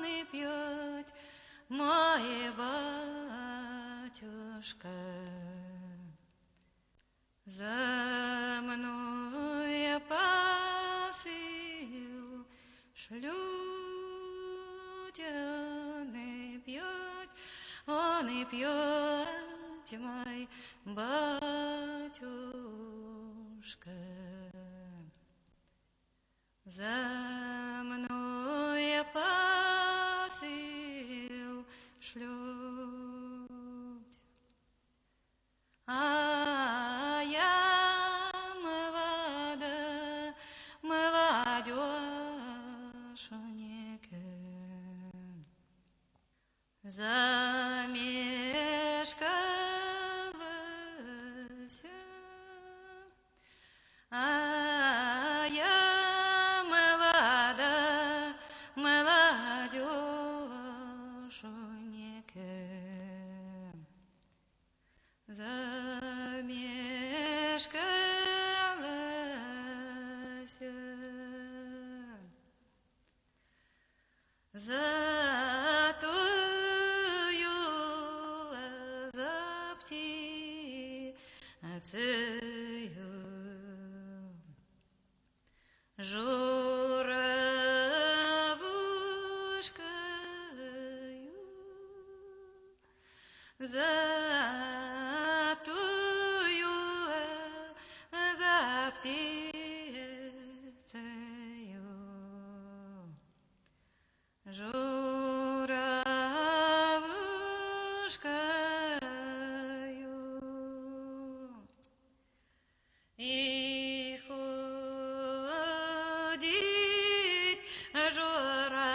не пьет, мой батюшка. За мной посыл шлют, он не пьет, мой батюшка. За мной посыл шлют, а я молодеженек, замешкалась, а я молодеженек, замешкалась. За тою, за птицею, журавушкою, за тою, за птицею, журавушкою. И ходит журавушка